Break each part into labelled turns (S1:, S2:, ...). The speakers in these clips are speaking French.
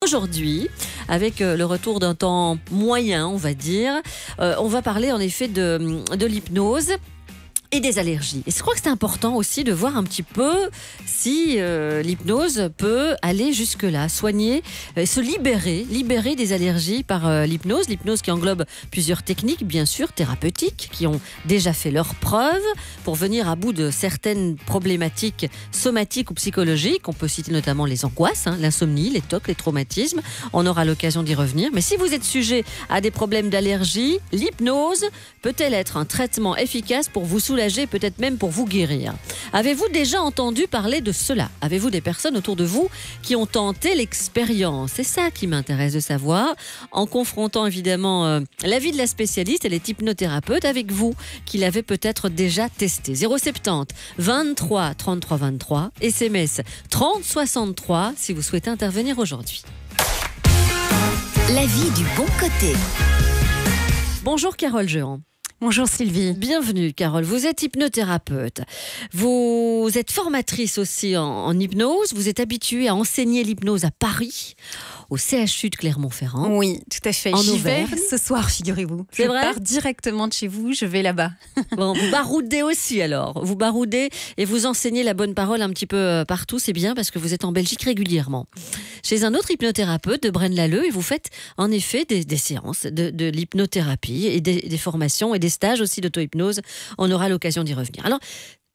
S1: Aujourd'hui, avec le retour d'un temps moyen, on va dire, on va parler en effet de l'hypnose et des allergies. Et je crois que c'est important aussi de voir un petit peu si l'hypnose peut aller jusque-là, soigner, se libérer des allergies par l'hypnose. L'hypnose qui englobe plusieurs techniques, bien sûr, thérapeutiques, qui ont déjà fait leurs preuves pour venir à bout de certaines problématiques somatiques ou psychologiques. On peut citer notamment les angoisses, l'insomnie, les TOC, les traumatismes. On aura l'occasion d'y revenir. Mais si vous êtes sujet à des problèmes d'allergie, l'hypnose peut-elle être un traitement efficace pour vous soulager, peut-être même pour vous guérir? Avez-vous déjà entendu parler de cela? Avez-vous des personnes autour de vous qui ont tenté l'expérience? C'est ça qui m'intéresse de savoir, en confrontant évidemment l'avis de la spécialiste, elle est hypnothérapeute, avec vous qui l'avez peut-être déjà testé. 070 23 33 23, SMS 30 63 si vous souhaitez intervenir aujourd'hui.
S2: La vie du bon côté.
S1: Bonjour Carole Jehan.
S3: Bonjour Sylvie.
S1: Bienvenue Carole, vous êtes hypnothérapeute, vous êtes formatrice aussi en hypnose, vous êtes habituée à enseigner l'hypnose à Paris, au CHU de Clermont-Ferrand.
S3: Oui, tout à fait.
S1: J'y vais
S3: ce soir, figurez-vous.
S1: C'est vrai ?
S3: Je pars directement de chez vous, je vais là-bas.
S1: Bon, vous baroudez aussi alors, vous baroudez et vous enseignez la bonne parole un petit peu partout, c'est bien parce que vous êtes en Belgique régulièrement. Chez un autre hypnothérapeute de Braine-l'Alleud, et vous faites en effet des séances de l'hypnothérapie et des formations et des stages aussi d'auto-hypnose. On aura l'occasion d'y revenir. Alors,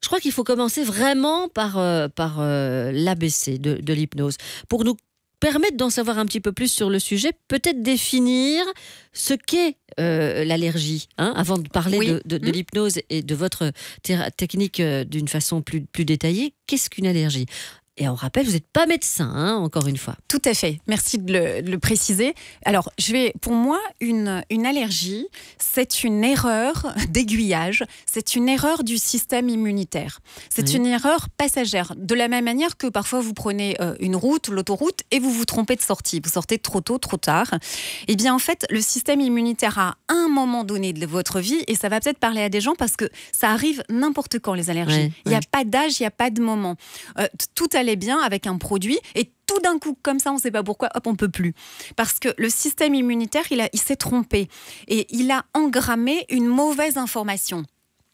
S1: je crois qu'il faut commencer vraiment par l'ABC de l'hypnose. Pour nous permettre d'en savoir un petit peu plus sur le sujet, peut-être définir ce qu'est l'allergie, avant de parler de l'hypnose et de votre technique d'une façon plus détaillée. Qu'est-ce qu'une allergie ? Et on rappelle, vous n'êtes pas médecin, encore une fois.
S3: Tout à fait. Merci de le préciser. Alors, pour moi, une allergie, c'est une erreur d'aiguillage. C'est une erreur du système immunitaire. C'est une erreur passagère. De la même manière que parfois vous prenez une route, l'autoroute, et vous vous trompez de sortie. Vous sortez trop tôt, trop tard. Eh bien, en fait, le système immunitaire à un moment donné de votre vie, et ça va peut-être parler à des gens parce que ça arrive n'importe quand, les allergies. Il n'y a pas d'âge, il n'y a pas de moment. Tout allait bien avec un produit et tout d'un coup, comme ça, on ne sait pas pourquoi, hop, on ne peut plus. Parce que le système immunitaire, il s'est trompé et il a engrammé une mauvaise information.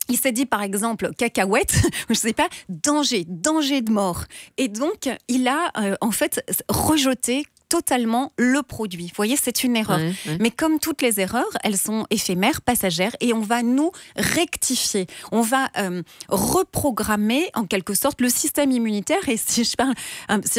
S3: Il s'est dit, par exemple, cacahuète, je ne sais pas, danger de mort. Et donc, il a en fait rejeté totalement le produit. Vous voyez, c'est une erreur. Mais comme toutes les erreurs, elles sont éphémères, passagères, et on va nous rectifier. On va reprogrammer, en quelque sorte, le système immunitaire. Et si je parle,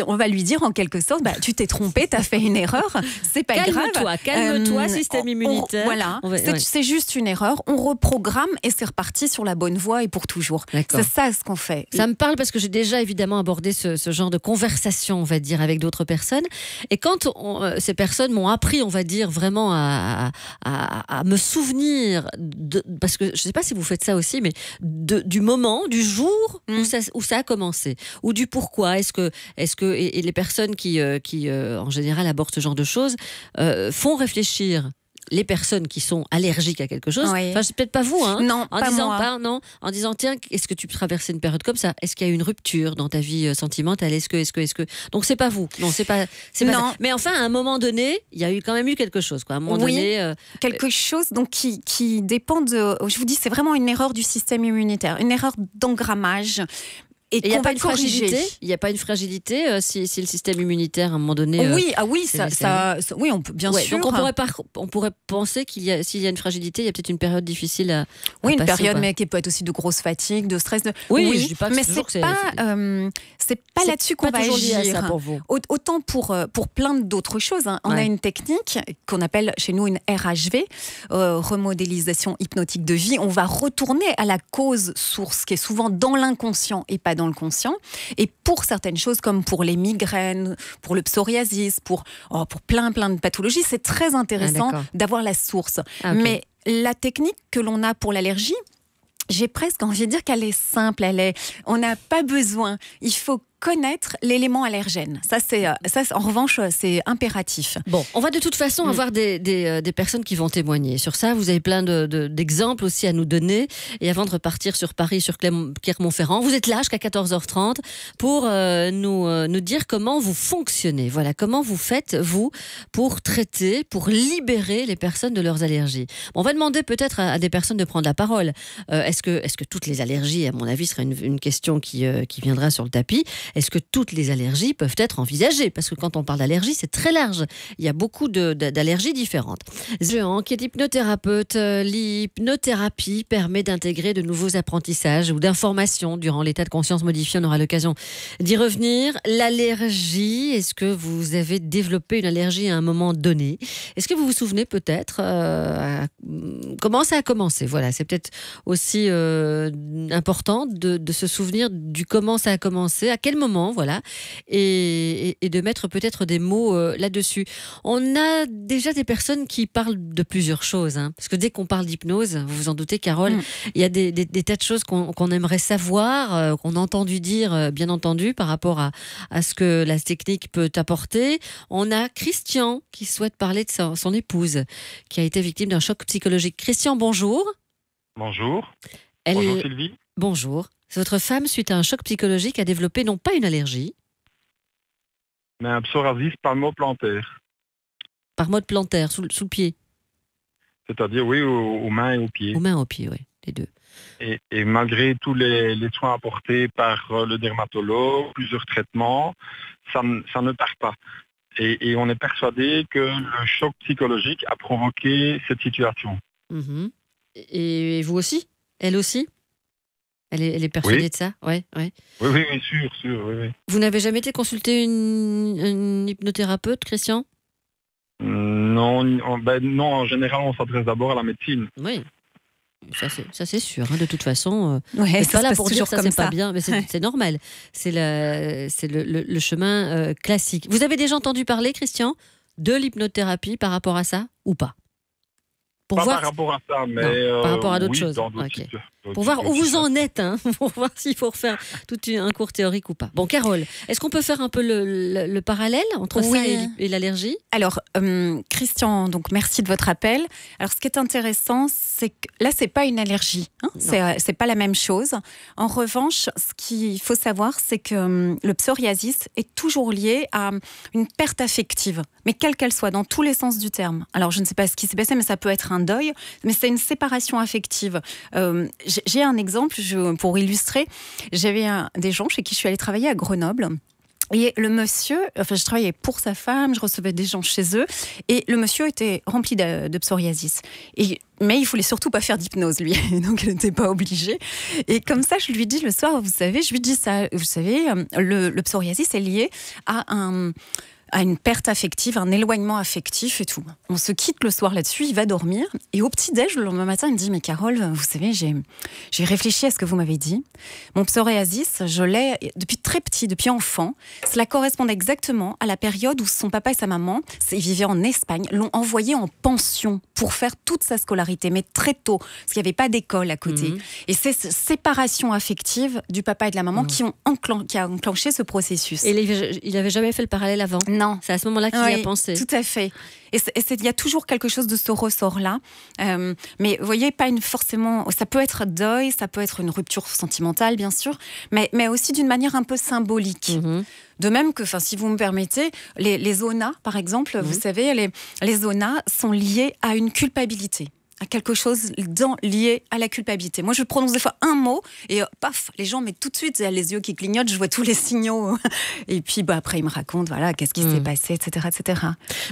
S3: on va lui dire, en quelque sorte, tu t'es trompé, t'as fait une erreur, c'est pas grave.
S1: Calme-toi, système immunitaire.
S3: Voilà, c'est juste une erreur. On reprogramme et c'est reparti sur la bonne voie et pour toujours. C'est ça ce qu'on fait.
S1: Ça me parle parce que j'ai déjà évidemment abordé ce genre de conversation, on va dire, avec d'autres personnes. Et quand ces personnes m'ont appris, on va dire, vraiment à me souvenir, parce que je ne sais pas si vous faites ça aussi, mais du moment, du jour où ça a commencé, ou du pourquoi, est-ce que et les personnes qui en général abordent ce genre de choses font réfléchir les personnes qui sont allergiques à quelque chose, enfin c'est peut-être pas vous,
S3: non, pas moi.
S1: En disant tiens, est-ce que tu traversais une période comme ça, est-ce qu'il y a eu une rupture dans ta vie sentimentale, est-ce que donc c'est pas vous, non c'est pas ça. Mais enfin à un moment donné il y a quand même eu quelque chose quoi, à un moment donné
S3: quelque chose donc qui dépend de, je vous dis, c'est vraiment une erreur du système immunitaire, une erreur d'engrammage. Et
S1: il n'y a pas une fragilité. Il n'y a pas une fragilité si le système immunitaire à un moment donné.
S3: Oui, oui, on peut bien sûr.
S1: Donc on pourrait penser s'il y a une fragilité, il y a peut-être une période difficile à
S3: une
S1: passer,
S3: période, mais qui peut être aussi de grosse fatigue, de stress.
S1: Oui, je dis pas que
S3: mais c'est pas là-dessus qu'on va agir.
S1: Pour vous.
S3: Autant pour plein d'autres choses. On a une technique qu'on appelle chez nous une RHV, remodélisation hypnotique de vie. On va retourner à la cause source, qui est souvent dans l'inconscient et pas dans le conscient. Et pour certaines choses, comme pour les migraines, pour le psoriasis, pour plein de pathologies, c'est très intéressant d'avoir la source. Mais la technique que l'on a pour l'allergie, j'ai presque envie de dire qu'elle est simple. On n'a pas besoin. Il faut connaître l'élément allergène. Ça, en revanche, c'est impératif.
S1: Bon, on va de toute façon avoir des personnes qui vont témoigner sur ça. Vous avez plein d'exemples aussi à nous donner. Et avant de repartir sur Paris, sur Clermont-Ferrand, vous êtes là jusqu'à 14h30 pour nous dire comment vous fonctionnez. Voilà, comment vous faites, vous, pour traiter, pour libérer les personnes de leurs allergies. Bon, on va demander peut-être à des personnes de prendre la parole. Est-ce que toutes les allergies, à mon avis, serait une question qui viendra sur le tapis? Est-ce que toutes les allergies peuvent être envisagées? Parce que quand on parle d'allergie, c'est très large. Il y a beaucoup d'allergies différentes. Jean, qui est hypnothérapeute, l'hypnothérapie permet d'intégrer de nouveaux apprentissages ou d'informations durant l'état de conscience modifié. On aura l'occasion d'y revenir. L'allergie, est-ce que vous avez développé une allergie à un moment donné? Est-ce que vous vous souvenez peut-être comment ça a commencé? Voilà, c'est peut-être aussi important de se souvenir du comment ça a commencé, à quel moment, voilà, et de mettre peut-être des mots là-dessus. On a déjà des personnes qui parlent de plusieurs choses, hein, parce que dès qu'on parle d'hypnose, vous vous en doutez, Carole, il y a des tas de choses qu'on aimerait savoir, qu'on a entendu dire, bien entendu, par rapport à ce que la technique peut apporter. On a Christian qui souhaite parler de son épouse, qui a été victime d'un choc psychologique. Christian, bonjour.
S4: Bonjour. Bonjour Sylvie.
S1: Bonjour. Votre femme, suite à un choc psychologique, a développé non pas une allergie,
S4: mais un psoriasis palmoplantaire.
S1: Par mode plantaire, sous le pied.
S4: C'est-à-dire, oui, aux mains et aux pieds.
S1: Aux mains et aux pieds, oui, les deux.
S4: Et malgré tous les soins apportés par le dermatologue, plusieurs traitements, ça ne part pas. Et on est persuadé que le choc psychologique a provoqué cette situation.
S1: Mm-hmm. Et vous aussi? Elle aussi? Elle est persuadée de ça? Ouais.
S4: Oui, sûr. Oui.
S1: Vous n'avez jamais été consulter une hypnothérapeute, Christian?
S4: Non, en général, on s'adresse d'abord à la médecine.
S1: Oui, ça c'est sûr. Hein, de toute façon,
S3: c'est
S1: pas là pour dire
S3: que
S1: ça c'est pas bien, mais c'est normal. C'est le chemin classique. Vous avez déjà entendu parler, Christian, de l'hypnothérapie par rapport à ça ou pas?
S4: Par rapport à ça, mais
S1: par rapport à d'autres choses.
S4: Dans d'autres
S1: Okay. Pour voir où vous en êtes, hein, pour voir s'il faut refaire tout un cours théorique ou pas. Bon, Carole, est-ce qu'on peut faire un peu le parallèle entre ça et l'allergie?
S3: Alors, Christian, donc merci de votre appel. Alors, ce qui est intéressant, c'est que là, c'est pas une allergie, hein, c'est pas la même chose. En revanche, ce qu'il faut savoir, c'est que le psoriasis est toujours lié à une perte affective, mais quelle qu'elle soit, dans tous les sens du terme. Alors, je ne sais pas ce qui s'est passé, mais ça peut être un deuil, mais c'est une séparation affective. J'ai un exemple pour illustrer. J'avais des gens chez qui je suis allée travailler à Grenoble. Et le monsieur, je travaillais pour sa femme, je recevais des gens chez eux, et le monsieur était rempli de psoriasis. Mais il voulait surtout pas faire d'hypnose, lui, donc il n'était pas obligé. Et comme ça, je lui dis le soir, vous savez, le psoriasis est lié à une perte affective, un éloignement affectif et tout. On se quitte le soir là-dessus, il va dormir. Et au petit-déj, le lendemain matin, il me dit « Mais Carole, vous savez, j'ai réfléchi à ce que vous m'avez dit. Mon psoriasis, je l'ai depuis très petit, depuis enfant. Cela correspond exactement à la période où son papa et sa maman, ils vivaient en Espagne, l'ont envoyé en pension pour faire toute sa scolarité, mais très tôt, parce qu'il n'y avait pas d'école à côté. Et c'est cette séparation affective du papa et de la maman qui a enclenché ce processus.
S1: Et il n'avait jamais fait le parallèle avant?
S3: Non.
S1: C'est à ce moment-là qu'il y a pensé.
S3: Tout à fait. Et il y a toujours quelque chose de ce ressort-là. Mais vous voyez, pas forcément. Ça peut être deuil, ça peut être une rupture sentimentale, bien sûr, mais aussi d'une manière un peu symbolique. De même que, si vous me permettez, les zonas, par exemple, vous savez, les zonas sont liés à une culpabilité, à quelque chose lié à la culpabilité. Moi, je prononce des fois un mot et paf, les gens mettent tout de suite les yeux qui clignotent, je vois tous les signaux. Et puis après, ils me racontent, voilà, qu'est-ce qui s'est passé, etc., etc.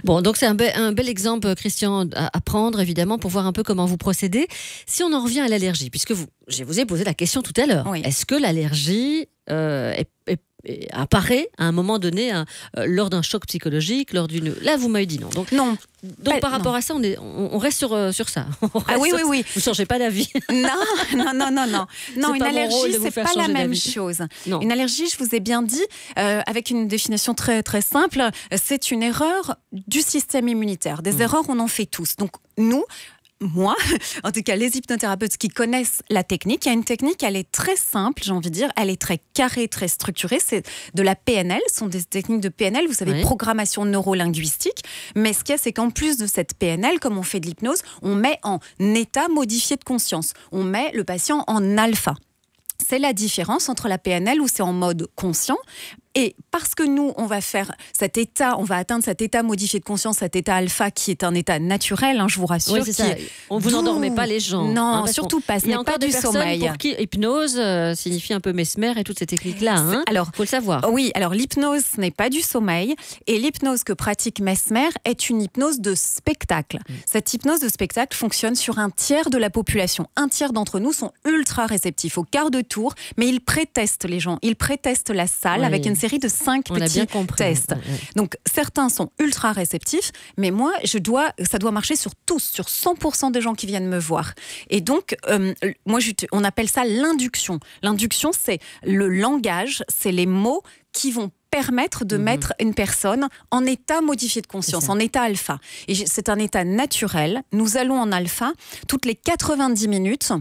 S1: Bon, donc c'est un bel exemple, Christian, à prendre, évidemment, pour voir un peu comment vous procédez. Si on en revient à l'allergie, puisque je vous ai posé la question tout à l'heure, est-ce que l'allergie apparaît à un moment donné lors d'un choc psychologique, Là, vous m'avez dit non. Donc par rapport à ça, on reste sur ça.
S3: Oui.
S1: Vous ne changez pas d'avis.
S3: Non, une allergie, c'est pas la même chose. Non. Une allergie, je vous ai bien dit, avec une définition très, très simple, c'est une erreur du système immunitaire. Des erreurs, on en fait tous. Donc, nous, moi, en tout cas les hypnothérapeutes qui connaissent la technique, il y a une technique, elle est très simple, j'ai envie de dire, elle est très carrée, très structurée, c'est de la PNL, ce sont des techniques de PNL, vous savez, programmation neurolinguistique, mais ce qu'il y a, c'est qu'en plus de cette PNL, comme on fait de l'hypnose, on met en état modifié de conscience, on met le patient en alpha. C'est la différence entre la PNL où c'est en mode conscient. Et parce que nous, on va atteindre cet état modifié de conscience, cet état alpha qui est un état naturel, je vous rassure.
S1: Oui, c'est ça. Vous n'endormez pas les gens.
S3: Non, surtout pas. Ce n'est pas du sommeil.
S1: Pour qui hypnose signifie un peu mesmer et toutes ces techniques-là. Alors, faut le savoir.
S3: Oui, alors l'hypnose, ce n'est pas du sommeil. Et l'hypnose que pratique Mesmer est une hypnose de spectacle. Cette hypnose de spectacle fonctionne sur un tiers de la population. Un tiers d'entre nous sont ultra réceptifs au quart de tour, mais ils prétestent les gens. Ils prétestent la salle avec une série de 5 petits tests. Donc certains sont ultra réceptifs, mais moi ça doit marcher sur tous, sur 100% des gens qui viennent me voir. Et donc on appelle ça l'induction. L'induction, c'est le langage, c'est les mots qui vont permettre de mettre une personne en état modifié de conscience, en état alpha. Et c'est un état naturel. Nous allons en alpha toutes les 90 minutes.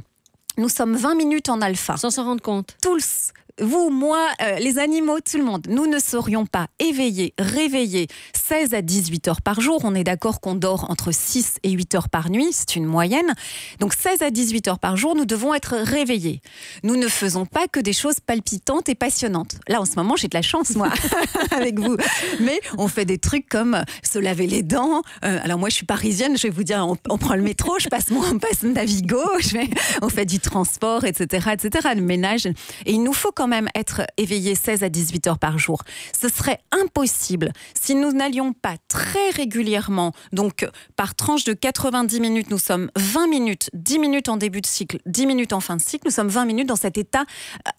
S3: Nous sommes 20 minutes en alpha.
S1: Sans s'en rendre compte.
S3: Tous. Vous, moi, les animaux, tout le monde, nous ne serions pas éveillés, réveillés 16 à 18 heures par jour. On est d'accord qu'on dort entre 6 et 8 heures par nuit, c'est une moyenne. Donc 16 à 18 heures par jour, nous devons être réveillés. Nous ne faisons pas que des choses palpitantes et passionnantes. Là, en ce moment, j'ai de la chance, moi, avec vous. Mais on fait des trucs comme se laver les dents. Alors moi, je suis parisienne, je vais vous dire, on prend le métro, on passe Navigo, on fait du transport, etc., le ménage. Et il nous faut quand même être éveillés 16 à 18 heures par jour. Ce serait impossible si nous n'allions pas très régulièrement, donc par tranche de 90 minutes, nous sommes 20 minutes, 10 minutes en début de cycle, 10 minutes en fin de cycle, nous sommes 20 minutes dans cet état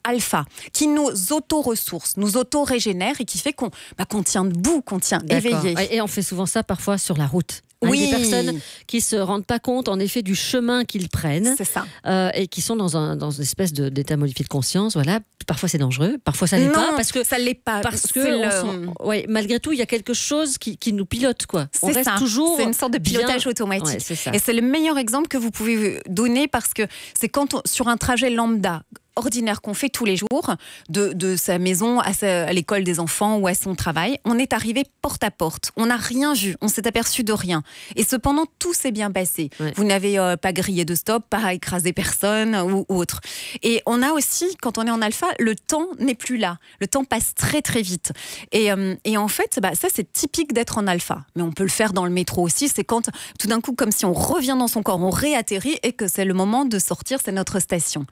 S3: alpha, qui nous auto-ressource, nous auto-régénère et qui fait qu'on tient debout, qu'on tient éveillé.
S1: Et on fait souvent ça parfois sur la route. Avec des personnes qui ne se rendent pas compte en effet du chemin qu'ils prennent.
S3: C'est ça.
S1: Et qui sont dans une espèce d'état modifié de conscience. Voilà. Parfois c'est dangereux, parfois ça l'est pas.
S3: Parce que ça l'est pas.
S1: Parce que malgré tout, il y a quelque chose qui nous pilote. On reste toujours.
S3: C'est une sorte de pilotage automatique.
S1: Ouais, c'est ça.
S3: Et c'est le meilleur exemple que vous pouvez donner parce que c'est quand sur un trajet lambda ordinaire qu'on fait tous les jours, de sa maison à l'école des enfants ou à son travail, on est arrivé porte à porte. On n'a rien vu, on s'est aperçu de rien. Et cependant, tout s'est bien passé. Ouais. Vous n'avez pas grillé de stop, pas écrasé personne ou autre. Et on a aussi, quand on est en alpha, le temps n'est plus là. Le temps passe très très vite. Et en fait, ça c'est typique d'être en alpha. Mais on peut le faire dans le métro aussi. C'est quand tout d'un coup, comme si on revient dans son corps, on réatterrit et que c'est le moment de sortir, c'est notre station.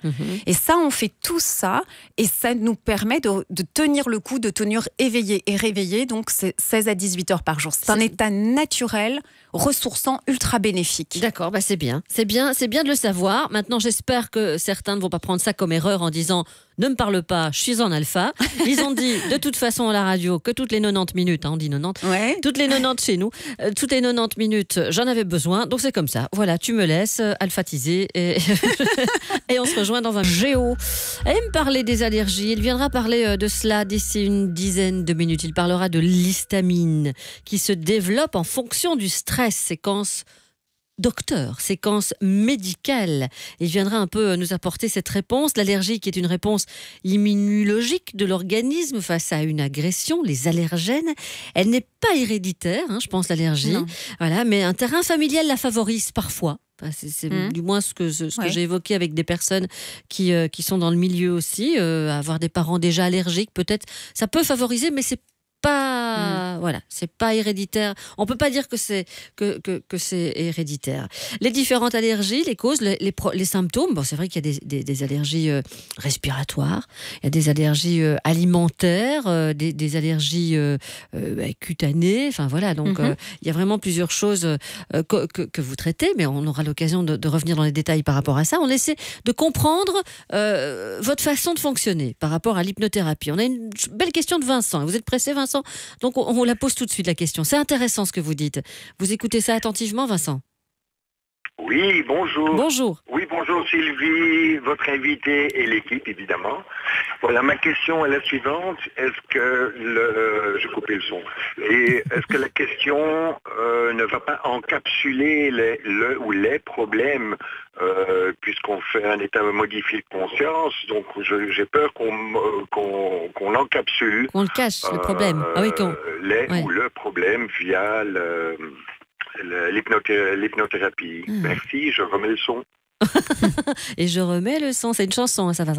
S3: Et ça, on fait tout ça et ça nous permet de tenir le coup, de tenir éveillé et réveillé, donc c'est 16 à 18 heures par jour. C'est un état naturel, ressourçant, ultra bénéfique.
S1: D'accord, c'est bien. C'est bien de le savoir. Maintenant, j'espère que certains ne vont pas prendre ça comme erreur en disant ne me parle pas, je suis en alpha. Ils ont dit de toute façon à la radio que toutes les 90 minutes, on dit 90, toutes les 90 chez nous, toutes les 90 minutes, j'en avais besoin, donc c'est comme ça. Voilà, tu me laisses alphatiser et on se rejoint dans un géo. Elle me parler des allergies, il viendra parler de cela d'ici une dizaine de minutes. Il parlera de l'histamine qui se développe en fonction du stress, séquence médicale. Il viendra un peu nous apporter cette réponse. L'allergie qui est une réponse immunologique de l'organisme face à une agression, les allergènes. Elle n'est pas héréditaire, je pense, l'allergie. Voilà, mais un terrain familial la favorise parfois. C'est du moins ce que j'ai évoqué avec des personnes qui sont dans le milieu aussi. Avoir des parents déjà allergiques, peut-être, ça peut favoriser, mais c'est pas c'est pas héréditaire. On peut pas dire que c'est héréditaire. Les différentes allergies, les causes, les symptômes. Bon, c'est vrai qu'il y a des allergies respiratoires, il y a des allergies alimentaires, des allergies cutanées. Enfin voilà, donc il y a vraiment plusieurs choses que vous traitez, mais on aura l'occasion de revenir dans les détails par rapport à ça. On essaie de comprendre votre façon de fonctionner par rapport à l'hypnothérapie. On a une belle question de Vincent. Vous êtes pressé, Vincent? Donc on la pose tout de suite la question. C'est intéressant ce que vous dites. Vous écoutez ça attentivement, Vincent?
S5: Oui, bonjour.
S1: Bonjour.
S5: Oui, bonjour Sylvie, votre invité et l'équipe, évidemment. Voilà, ma question est la suivante. Est-ce que je coupais le son. Et est-ce que la question ne va pas encapsuler les problèmes puisqu'on fait un état modifié de conscience? Donc, j'ai peur qu'on encapsule.
S1: On le cache, le problème. Ah oui,
S5: ou le problème via l'hypnothérapie. Merci, je remets le son.
S3: Et je remets le son. C'est une chanson, ça va.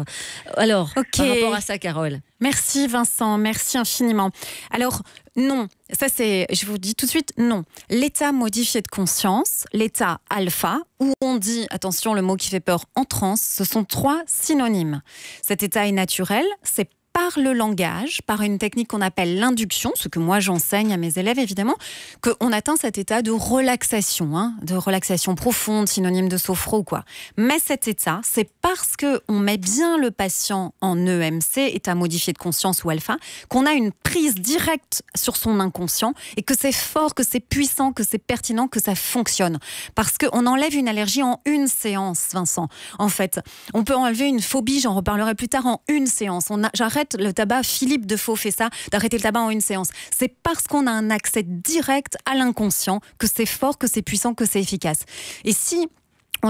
S3: Alors, par rapport à ça, Carole. Merci Vincent, merci infiniment. Alors, non, ça c'est, je vous dis tout de suite, non. L'état modifié de conscience, l'état alpha, où on dit, attention, le mot qui fait peur, en transe, ce sont 3 synonymes. Cet état est naturel, c'est par le langage, par une technique qu'on appelle l'induction, ce que moi j'enseigne à mes élèves évidemment, qu'on atteint cet état de relaxation profonde, synonyme de sophro quoi. Mais cet état, c'est parce qu'on met bien le patient en EMC, état modifié de conscience ou alpha, qu'on a une prise directe sur son inconscient et que c'est fort, que c'est puissant, que c'est pertinent, que ça fonctionne. Parce qu'on enlève une allergie en une séance, Vincent. En fait, on peut enlever une phobie, j'en reparlerai plus tard, en une séance. J'arrête le tabac, Philippe Defoe fait ça, d'arrêter le tabac en une séance. C'est parce qu'on a un accès direct à l'inconscient que c'est fort, que c'est puissant, que c'est efficace. Et si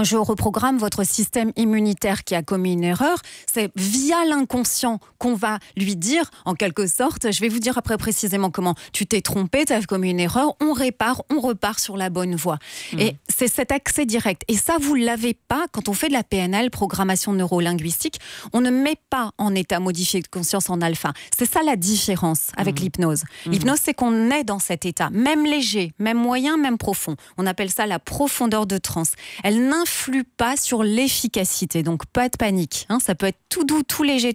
S3: je reprogramme votre système immunitaire qui a commis une erreur, c'est via l'inconscient qu'on va lui dire, en quelque sorte, je vais vous dire après précisément comment, tu t'es trompé, tu as commis une erreur, on répare, on repart sur la bonne voie. Et c'est cet accès direct. Et ça, vous ne l'avez pas quand on fait de la PNL, programmation neurolinguistique, on ne met pas en état modifié de conscience en alpha. C'est ça la différence avec l'hypnose. L'hypnose, c'est qu'on est dans cet état, même léger, même moyen, même profond. On appelle ça la profondeur de transe. Elle n'influe pas sur l'efficacité, donc pas de panique. Ça peut être tout doux, tout léger.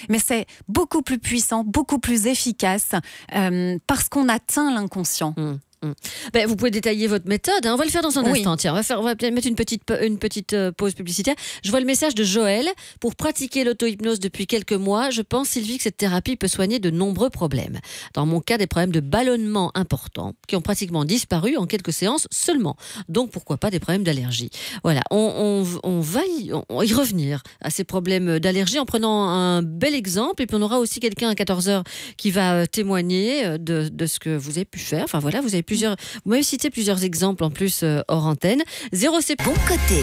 S3: Mais c'est beaucoup plus puissant, beaucoup plus efficace parce qu'on atteint l'inconscient.
S1: Ben, vous pouvez détailler votre méthode. On va le faire dans un instant. Tiens, on va mettre une petite pause publicitaire. Je vois le message de Joël. Pour pratiquer l'auto-hypnose depuis quelques mois, je pense, Sylvie, que cette thérapie peut soigner de nombreux problèmes. Dans mon cas, des problèmes de ballonnement importants qui ont pratiquement disparu en quelques séances seulement. Donc, pourquoi pas des problèmes d'allergie. Voilà, on va y revenir à ces problèmes d'allergie en prenant un bel exemple. Et puis, on aura aussi quelqu'un à 14h qui va témoigner de ce que vous avez pu faire. Enfin, voilà, vous m'avez cité plusieurs exemples en plus hors antenne. 07
S2: Bon côté.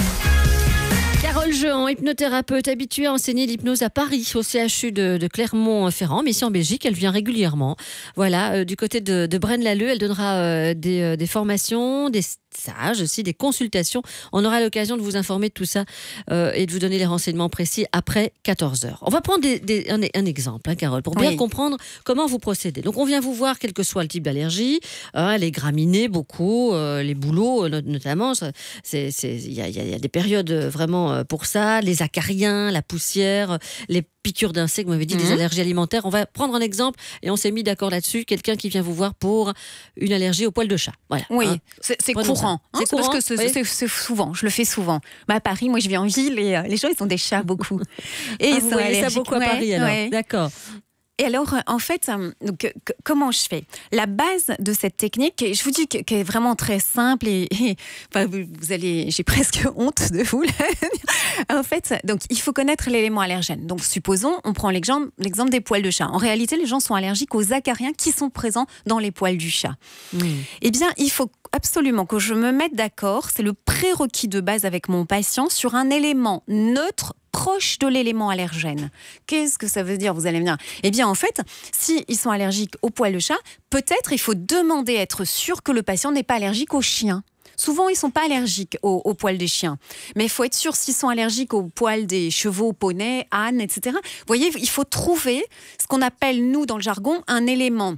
S1: Carole Jehan, hypnothérapeute habituée à enseigner l'hypnose à Paris, au CHU de Clermont-Ferrand, mais ici en Belgique, elle vient régulièrement. Voilà, du côté de Braine-l'Alleud, elle donnera des formations, des stages aussi, des consultations. On aura l'occasion de vous informer de tout ça et de vous donner les renseignements précis après 14h. On va prendre un exemple, Carole, pour bien comprendre comment vous procédez. Donc, on vient vous voir, quel que soit le type d'allergie, les graminées, beaucoup, les bouleaux notamment. Il y a des périodes vraiment pour ça, les acariens, la poussière, les piqûres d'insectes, vous m'avez dit des allergies alimentaires. On va prendre un exemple et on s'est mis d'accord là-dessus. Quelqu'un qui vient vous voir pour une allergie au poil de chat. Voilà.
S3: Oui, c'est courant. C'est courant. Parce que c'est souvent, je le fais souvent. À Paris, moi je vis en ville et les gens ils ont des chats beaucoup. Et ils sont allergiques.
S1: Ça beaucoup à Paris alors. D'accord.
S3: Et alors, en fait, comment je fais ? La base de cette technique, je vous dis qu'elle est vraiment très simple j'ai presque honte de vous. En fait, donc, il faut connaître l'élément allergène. Donc, supposons, on prend l'exemple des poils de chat. En réalité, les gens sont allergiques aux acariens qui sont présents dans les poils du chat. Eh bien, il faut absolument que je me mette d'accord, c'est le prérequis de base avec mon patient, sur un élément neutre proche de l'élément allergène. Qu'est-ce que ça veut dire, vous allez me dire ? Eh bien, en fait, s'ils sont allergiques aux poils de chat, peut-être il faut demander à être sûr que le patient n'est pas allergique aux chiens. Souvent, ils ne sont pas allergiques aux poils des chiens. Mais il faut être sûr s'ils sont allergiques aux poils des chevaux, poneys, ânes, etc. Vous voyez, il faut trouver ce qu'on appelle, nous, dans le jargon, un élément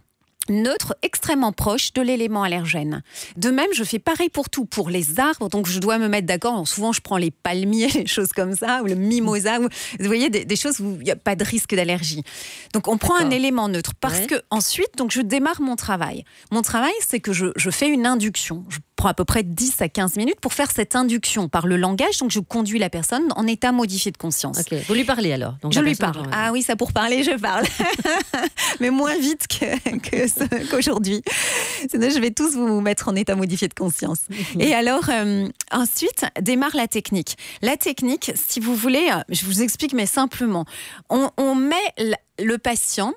S3: neutre, extrêmement proche de l'élément allergène. De même, je fais pareil pour tout, pour les arbres, donc je dois me mettre d'accord. Alors, souvent, je prends les palmiers, les choses comme ça, ou le mimosa, vous voyez, des choses où il n'y a pas de risque d'allergie. Donc, on prend un élément neutre, parce que ensuite, donc, je démarre mon travail. Mon travail, c'est que je fais une induction. Je prend à peu près 10 à 15 minutes pour faire cette induction par le langage. Donc, je conduis la personne en état modifié de conscience.
S1: Ok. Vous lui parlez alors? Donc,
S3: Je lui parle. Ah oui, ça pour parler, je parle. Mais moins vite qu'aujourd'hui. Sinon, je vais tous vous mettre en état modifié de conscience. Et alors, ensuite, démarre la technique. La technique, si vous voulez, je vous explique, mais simplement. On met le patient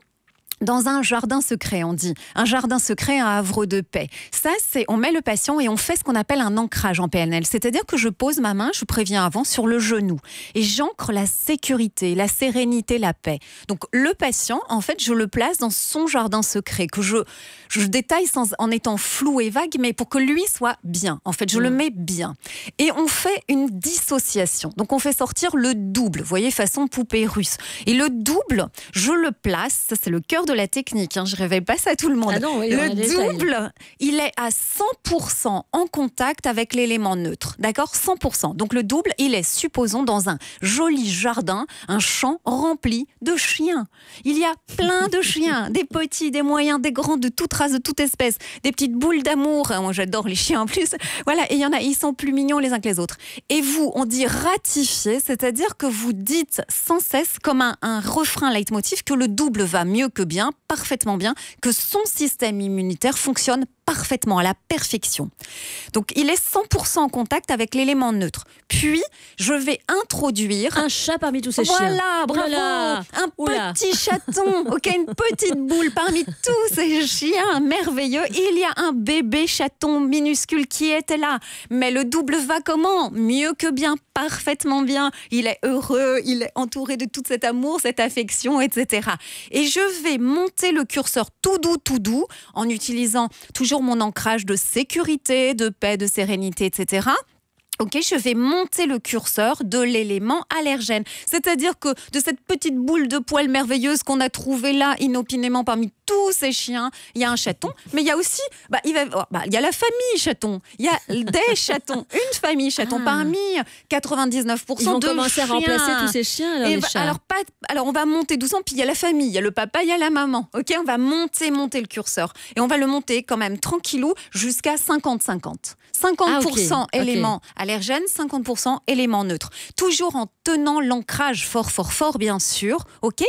S3: dans un jardin secret, on dit. Un jardin secret, un havre de paix. Ça, on met le patient et on fait ce qu'on appelle un ancrage en PNL. C'est-à-dire que je pose ma main, je vous préviens avant, sur le genou. Et j'ancre la sécurité, la sérénité, la paix. Donc, le patient, en fait, je le place dans son jardin secret, que je détaille en étant flou et vague, mais pour que lui soit bien. En fait, je le mets bien. Et on fait une dissociation. Donc, on fait sortir le double, vous voyez, façon poupée russe. Et le double, je le place, ça c'est le cœur de la technique, je ne révèle pas ça à tout le monde.
S1: Ah non, oui,
S3: le double, il est à 100% en contact avec l'élément neutre, d'accord? 100%. Donc le double, il est, supposons, dans un joli jardin, un champ rempli de chiens. Il y a plein de chiens, des petits, des moyens, des grands, de toute race, de toute espèce, des petites boules d'amour. Moi, j'adore les chiens en plus. Voilà, et il y en a, ils sont plus mignons les uns que les autres. Et vous, on dit ratifier, c'est-à-dire que vous dites sans cesse, comme un refrain leitmotiv, que le double va mieux que bien, parfaitement bien, que son système immunitaire fonctionne parfaitement, à la perfection. Donc, il est 100% en contact avec l'élément neutre. Puis, je vais introduire...
S1: Un chat parmi tous ces chiens.
S3: Voilà, bravo. Un petit chaton, une petite boule parmi tous ces chiens merveilleux. Il y a un bébé chaton minuscule qui était là. Mais le double va comment? Mieux que bien, parfaitement bien. Il est heureux, il est entouré de tout cet amour, cette affection, etc. Et je vais monter le curseur tout doux, en utilisant toujours mon ancrage de sécurité, de paix, de sérénité, etc. Ok, je vais monter le curseur de l'élément allergène. C'est-à-dire que de cette petite boule de poils merveilleuse qu'on a trouvée là, inopinément parmi tous ces chiens, il y a un chaton, mais il y a aussi, il y a la famille chaton, il y a des chatons, une famille chaton parmi 99% de chiens.
S1: Ils vont commencer à remplacer tous ces chiens, alors, les chats.
S3: Alors, on va monter doucement, puis il y a la famille, il y a le papa, il y a la maman. Ok, on va monter le curseur. Et on va le monter quand même tranquillou jusqu'à 50-50. 50% éléments allergènes, 50% éléments neutres. Toujours en tenant l'ancrage fort, bien sûr. Ok.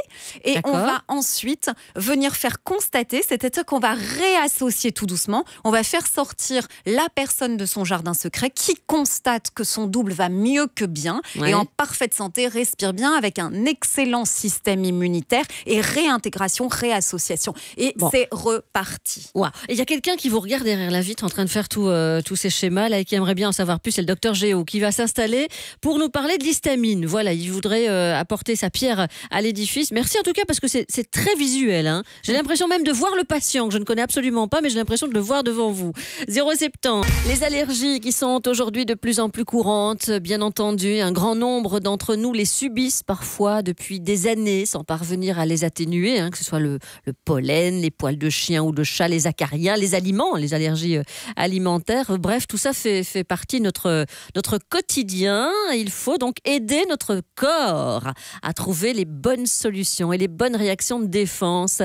S3: Et on va ensuite venir faire constater, c'est-à-dire qu'on va réassocier tout doucement. On va faire sortir la personne de son jardin secret qui constate que son double va mieux que bien et en parfaite santé, respire bien avec un excellent système immunitaire et réintégration, réassociation. Et c'est reparti.
S1: Wow. Il y a quelqu'un qui vous regarde derrière la vitre en train de faire tous ces schémas là, et qui aimerait bien en savoir plus. C'est le docteur Géo qui va s'installer pour nous parler de l'histamine. Voilà, il voudrait apporter sa pierre à l'édifice. Merci en tout cas parce que c'est très visuel. J'ai l'impression même de voir le patient que je ne connais absolument pas, mais j'ai l'impression de le voir devant vous. 070. Les allergies qui sont aujourd'hui de plus en plus courantes, bien entendu. Un grand nombre d'entre nous les subissent parfois depuis des années sans parvenir à les atténuer, que ce soit le pollen, les poils de chien ou de chat, les acariens, les aliments, les allergies alimentaires. Bref, tout ça fait partie de notre quotidien. Il faut donc aider notre corps à trouver les bonnes solutions et les bonnes réactions de défense.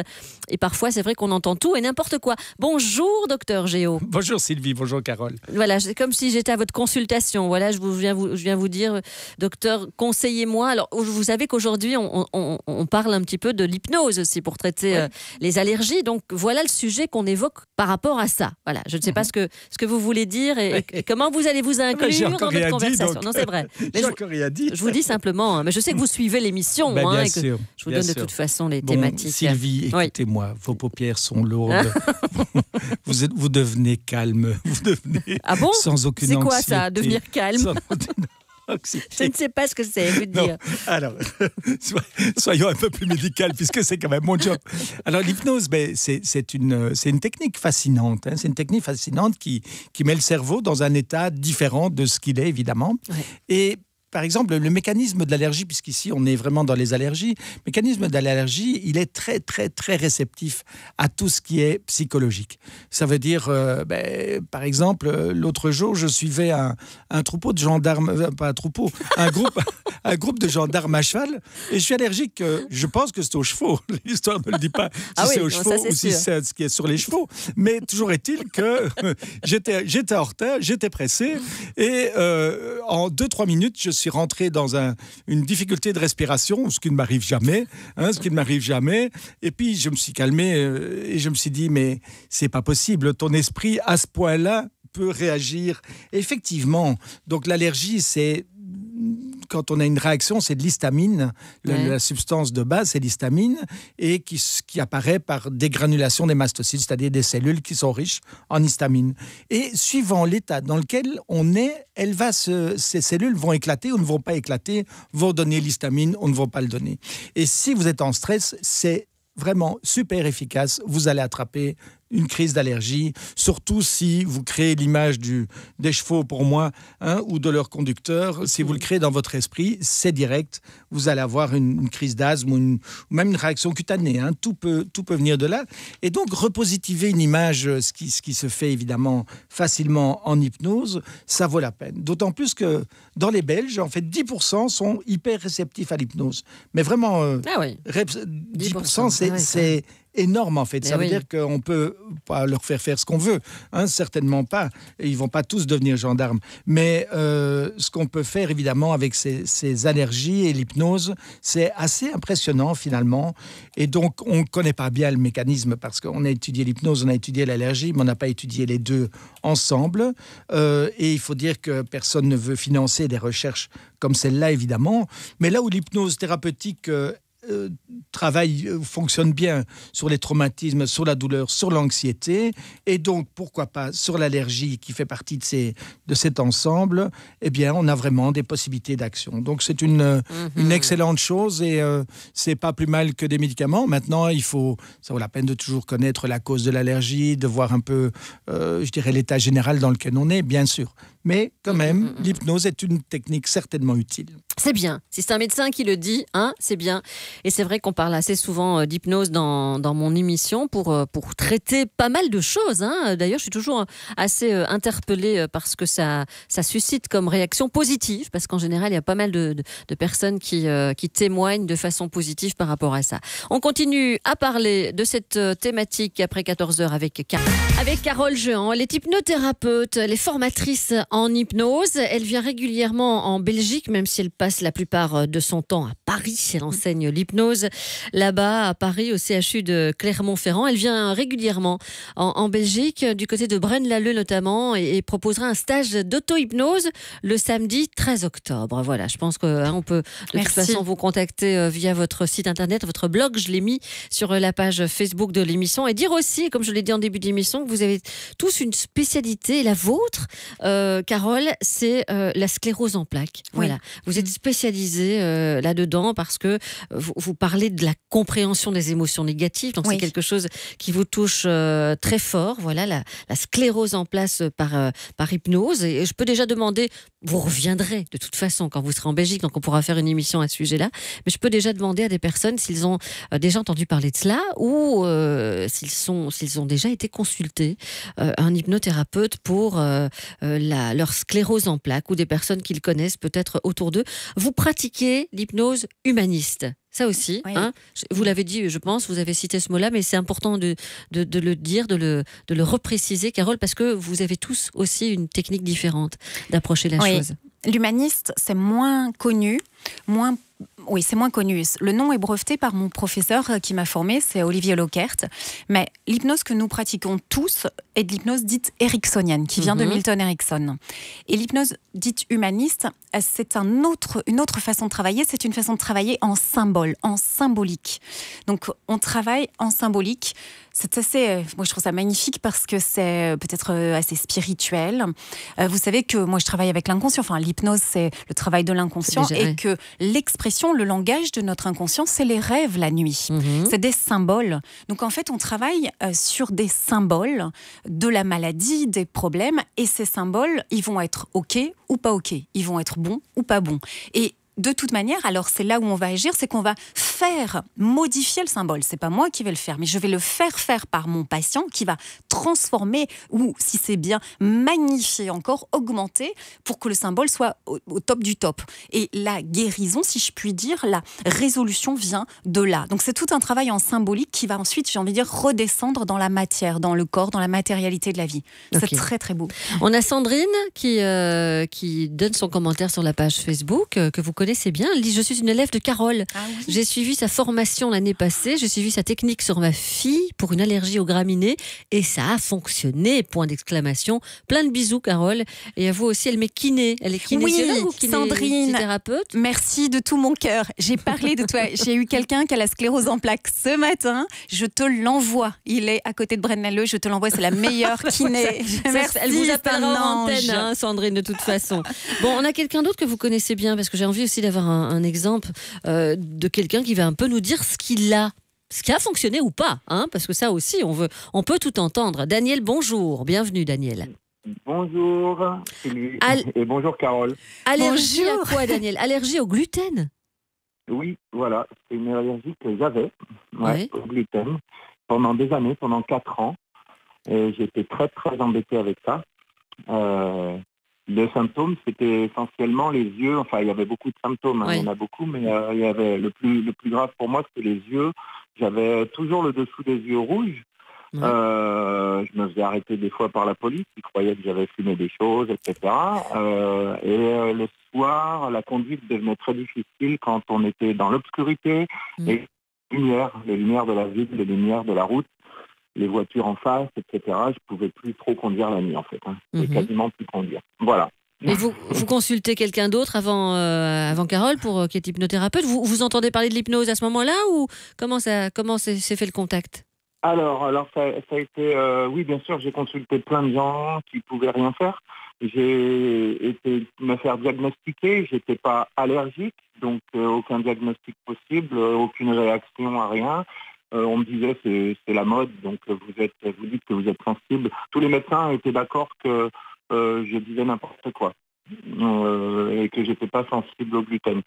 S1: Et parfois, c'est vrai qu'on entend tout et n'importe quoi. Bonjour, docteur Géo.
S6: Bonjour Sylvie, bonjour Carole.
S1: Voilà, c'est comme si j'étais à votre consultation. Voilà, je viens vous dire, docteur, conseillez-moi. Alors, vous savez qu'aujourd'hui, on parle un petit peu de l'hypnose aussi pour traiter les allergies. Donc, voilà le sujet qu'on évoque par rapport à ça. Voilà, je ne sais pas ce que vous voulez dire et comment vous allez vous inclure dans notre conversation. Non, c'est vrai.
S6: J'ai encore rien dit.
S1: Je vous dis simplement, mais je sais que vous suivez l'émission.
S6: Bien
S1: et
S6: sûr,
S1: que je vous donne de toute façon les thématiques.
S6: Sylvie, écoutez-moi, vos paupières sont lourdes. Vous devenez calme. Vous devenez sans aucune anxiété.
S1: C'est quoi ça, devenir calme? Je ne sais pas ce que c'est, vous dire.
S6: Alors, soyons un peu plus médical, puisque c'est quand même mon job. Alors, l'hypnose, c'est une technique fascinante. C'est une technique fascinante qui met le cerveau dans un état différent de ce qu'il est, évidemment. Ouais. Et par exemple, le mécanisme de l'allergie, puisqu'ici on est vraiment dans les allergies, le mécanisme de l'allergie, il est très, très, très réceptif à tout ce qui est psychologique. Ça veut dire, par exemple, l'autre jour, je suivais un troupeau de gendarmes, pas un troupeau, un groupe de gendarmes à cheval, et je suis allergique, je pense que c'est aux chevaux. L'histoire ne le dit pas si c'est aux chevaux ou si c'est ce qui est sur les chevaux. Mais toujours est-il que j'étais en retard, j'étais pressé, et en 2-3 minutes, je suis rentré dans une difficulté de respiration, ce qui ne m'arrive jamais, et puis je me suis calmé et je me suis dit, mais c'est pas possible, ton esprit à ce point-là peut réagir. Effectivement, donc l'allergie, c'est quand on a une réaction, c'est de l'histamine, la substance de base, c'est l'histamine, et qui apparaît par dégranulation des mastocytes, c'est-à-dire des cellules qui sont riches en histamine. Et suivant l'état dans lequel on est, ces cellules vont éclater ou ne vont pas éclater, vont donner l'histamine ou ne vont pas le donner. Et si vous êtes en stress, c'est vraiment super efficace, vous allez attraper une crise d'allergie, surtout si vous créez l'image des chevaux pour moi, ou de leur conducteur. Si vous le créez dans votre esprit, c'est direct, vous allez avoir une crise d'asthme ou même une réaction cutanée. Tout peut venir de là. Et donc, repositiver une image, ce qui se fait évidemment facilement en hypnose, ça vaut la peine. D'autant plus que dans les Belges, en fait, 10% sont hyper réceptifs à l'hypnose. Mais vraiment, 10%, c'est énorme en fait. Ça veut dire qu'on peut pas leur faire ce qu'on veut, certainement pas. Ils vont pas tous devenir gendarmes. Mais ce qu'on peut faire évidemment avec ces allergies et l'hypnose, c'est assez impressionnant finalement. Et donc on connaît pas bien le mécanisme parce qu'on a étudié l'hypnose, on a étudié l'allergie, mais on n'a pas étudié les deux ensemble. Et il faut dire que personne ne veut financer des recherches comme celle-là évidemment. Mais là où l'hypnose thérapeutique fonctionne bien sur les traumatismes, sur la douleur, sur l'anxiété, et donc pourquoi pas sur l'allergie qui fait partie de cet ensemble, eh bien on a vraiment des possibilités d'action. Donc c'est une excellente chose, et c'est pas plus mal que des médicaments. Maintenant, ça vaut la peine de toujours connaître la cause de l'allergie, de voir un peu, je dirais, l'état général dans lequel on est, bien sûr. Mais quand même, l'hypnose est une technique certainement utile.
S1: C'est bien. Si c'est un médecin qui le dit, c'est bien. Et c'est vrai qu'on parle assez souvent d'hypnose dans mon émission pour traiter pas mal de choses. D'ailleurs, je suis toujours assez interpellée par ce que ça suscite comme réaction positive, parce qu'en général, il y a pas mal de personnes qui témoignent de façon positive par rapport à ça. On continue à parler de cette thématique après 14h avec Carole Jehan. Elle est hypnothérapeute, elle est formatrice en hypnose. Elle vient régulièrement en Belgique, même si elle passe la plupart de son temps à Paris. Elle enseigne l'hypnose là-bas, à Paris, au CHU de Clermont-Ferrand. Elle vient régulièrement en Belgique, du côté de Braine-l'Alleud notamment, et proposera un stage d'auto-hypnose le samedi 13 octobre. Voilà, je pense qu'on peut de toute façon vous contacter via votre site internet, votre blog. Je l'ai mis sur la page Facebook de l'émission. Et dire aussi, comme je l'ai dit en début d'émission, que vous avez tous une spécialité. La vôtre, Carole, c'est la sclérose en plaques. Voilà. Vous êtes spécialisée là-dedans parce que vous parlez de la compréhension des émotions négatives. Donc c'est quelque chose qui vous touche très fort. Voilà, la sclérose en place par hypnose. Et je peux déjà demander, vous reviendrez de toute façon quand vous serez en Belgique, donc on pourra faire une émission à ce sujet-là. Mais je peux déjà demander à des personnes s'ils ont déjà entendu parler de cela ou s'ils ont déjà été consultés un hypnothérapeute pour leur sclérose en plaques, ou des personnes qu'ils connaissent peut-être autour d'eux. Vous pratiquez l'hypnose humaniste. Ça aussi, vous l'avez dit, je pense, vous avez cité ce mot-là, mais c'est important de le dire, de le repréciser, Carole, parce que vous avez tous aussi une technique différente d'approcher la chose.
S3: L'humaniste, c'est moins connu, c'est moins connu. Le nom est breveté par mon professeur qui m'a formée, c'est Olivier Lockert. Mais l'hypnose que nous pratiquons tous est de l'hypnose dite ericksonienne, qui vient de Milton Erickson. Et l'hypnose dite humaniste, c'est une autre façon de travailler. C'est une façon de travailler en symbole, en symbolique. Donc, on travaille en symbolique. C'est assez, moi je trouve ça magnifique parce que c'est peut-être assez spirituel. Vous savez que moi je travaille avec l'inconscient. Enfin, l'hypnose, c'est le travail de l'inconscient, et que l'expression, le langage de notre inconscient, c'est les rêves la nuit. C'est des symboles. Donc en fait, on travaille sur des symboles de la maladie, des problèmes, et ces symboles, ils vont être OK ou pas OK, ils vont être bons ou pas bons. Et de toute manière, alors c'est là où on va agir, c'est qu'on va modifier le symbole. C'est pas moi qui vais le faire, mais je vais le faire par mon patient qui va transformer, ou si c'est bien, magnifier encore, augmenter pour que le symbole soit au top du top. Et la guérison, si je puis dire, la résolution vient de là. Donc c'est tout un travail en symbolique qui va ensuite, j'ai envie de dire, redescendre dans la matière, dans le corps, dans la matérialité de la vie. C'est très très beau.
S1: On a Sandrine qui donne son commentaire sur la page Facebook que vous connaissez bien. Elle dit: je suis une élève de Carole.
S3: Ah oui.
S1: J'ai suivi sa formation l'année passée. J'ai suivi sa technique sur ma fille pour une allergie aux graminées et ça a fonctionné. Point d'exclamation. Plein de bisous, Carole. Et à vous aussi, elle met kiné. Elle est kinésiologue ou
S3: Sandrine,
S1: kinésithérapeute?
S3: Merci de tout mon cœur. J'ai parlé de toi. J'ai eu quelqu'un qui a la sclérose en plaques ce matin. Je te l'envoie. Il est à côté de Braine-l'Alleud. Je te l'envoie. C'est la meilleure kiné. Merci,
S1: elle vous appellera en
S3: ange.
S1: antenne, Sandrine, de toute façon. Bon, on a quelqu'un d'autre que vous connaissez bien, parce que j'ai envie aussi d'avoir un exemple de quelqu'un qui va un peu nous dire ce qui a fonctionné ou pas, parce que ça aussi, on peut tout entendre. Daniel, bonjour. Bienvenue, Daniel.
S7: Bonjour, Sylvie. Et bonjour, Carole.
S1: Allergie
S3: Bonjour.
S1: à quoi, Daniel? Allergie au gluten?
S7: Oui, voilà, c'est une allergie que j'avais,
S1: Ouais.
S7: au gluten, pendant des années, pendant 4 ans. Et j'étais très, très embêté avec ça. Les symptômes, c'était essentiellement les yeux. Enfin, il y avait beaucoup de symptômes,
S1: Ouais.
S7: il y en a beaucoup, mais il y avait le plus grave pour moi, c'était les yeux. J'avais toujours le dessous des yeux rouges.
S1: Ouais.
S7: Je me faisais arrêter des fois par la police, ils croyaient que j'avais fumé des choses, etc. Le soir, la conduite devenait très difficile quand on était dans l'obscurité. Et les lumières de la ville, les lumières de la route, les voitures en face, etc. Je pouvais plus trop conduire la nuit, en fait. Je pouvais quasiment plus conduire. Voilà.
S1: Et vous consultez quelqu'un d'autre avant Carole qui est hypnothérapeute? Vous entendez parler de l'hypnose à ce moment-là, ou comment s'est fait le contact?
S7: Alors ça a été, oui, bien sûr, j'ai consulté plein de gens qui pouvaient rien faire. J'ai été me faire diagnostiquer, j'étais pas allergique, donc aucun diagnostic possible, aucune réaction à rien. On me disait c'est la mode, donc vous dites que vous êtes sensible. Tous les médecins étaient d'accord que je disais n'importe quoi et que j'étais pas sensible au gluten.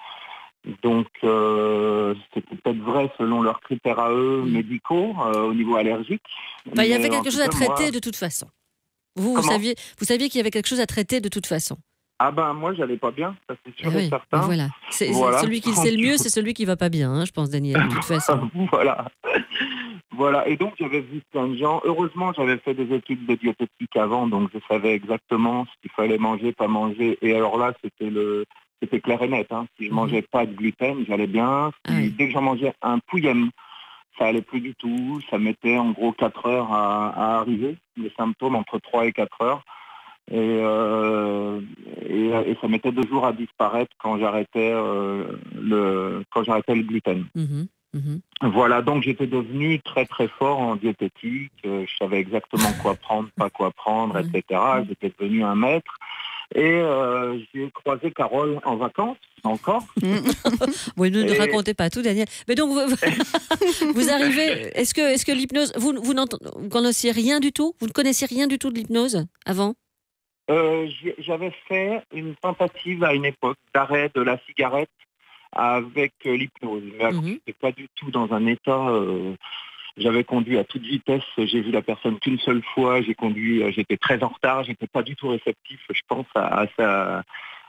S7: Donc, c'était peut-être vrai selon leurs critères à eux médicaux au niveau allergique.
S1: Il y avait quelque chose à traiter de toute façon. Vous saviez qu'il y avait quelque chose à traiter de toute façon.
S7: Ah ben moi j'allais pas bien, ça c'est sûr et certain.
S1: Voilà.
S7: Voilà.
S1: Celui qui le sait le mieux, c'est celui qui va pas bien, je pense, Daniel, de toute façon.
S7: Voilà, et donc j'avais vu plein de gens. Heureusement, j'avais fait des études de diététique avant, donc je savais exactement ce qu'il fallait manger, pas manger. Et alors là, c'était clair et net. Si je mangeais pas de gluten, j'allais bien. Dès que j'en mangeais un pouillem, ça allait plus du tout. Ça mettait en gros 4 heures à arriver, les symptômes entre 3 et 4 heures. Et ça mettait 2 jours à disparaître quand j'arrêtais le gluten. Voilà, donc j'étais devenu très très fort en diététique, je savais exactement quoi prendre, pas quoi prendre, etc. J'étais devenu un maître. Et j'ai croisé Carole en vacances, encore.
S1: Oui, ne racontez pas tout, Daniel. Mais donc, vous arrivez... Est-ce que l'hypnose... Vous connaissiez rien du tout? Vous ne connaissiez rien du tout de l'hypnose avant?
S7: J'avais fait une tentative à une époque d'arrêt de la cigarette avec l'hypnose. Mais je n'étais pas du tout dans un état... J'avais conduit à toute vitesse, j'ai vu la personne qu'une seule fois, j'étais très en retard, j'étais pas du tout réceptif, je pense, à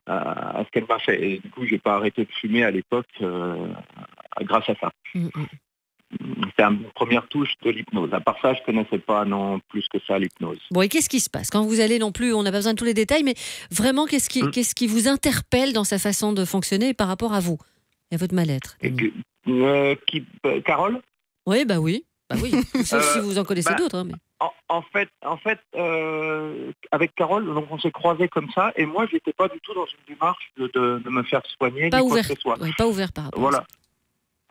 S7: ce qu'elle m'a fait. Et du coup, j'ai pas arrêté de fumer à l'époque grâce à ça. C'était une première touche de l'hypnose. À part ça, je connaissais pas non plus que ça l'hypnose.
S1: Bon, et qu'est-ce qui se passe quand vous allez? Non plus, on n'a pas besoin de tous les détails, mais vraiment, qu'est-ce qui vous interpelle dans sa façon de fonctionner par rapport à vous et à votre mal-être?
S7: Carole?
S1: Oui, bah oui. Sauf si vous en connaissez d'autres. Mais...
S7: En fait, avec Carole, donc on s'est croisés comme ça, et moi, j'étais pas du tout dans une démarche de me faire soigner,
S1: pas
S7: ni
S1: ouvert,
S7: quoi que ce soit.
S1: Pas ouvert par rapport à ça.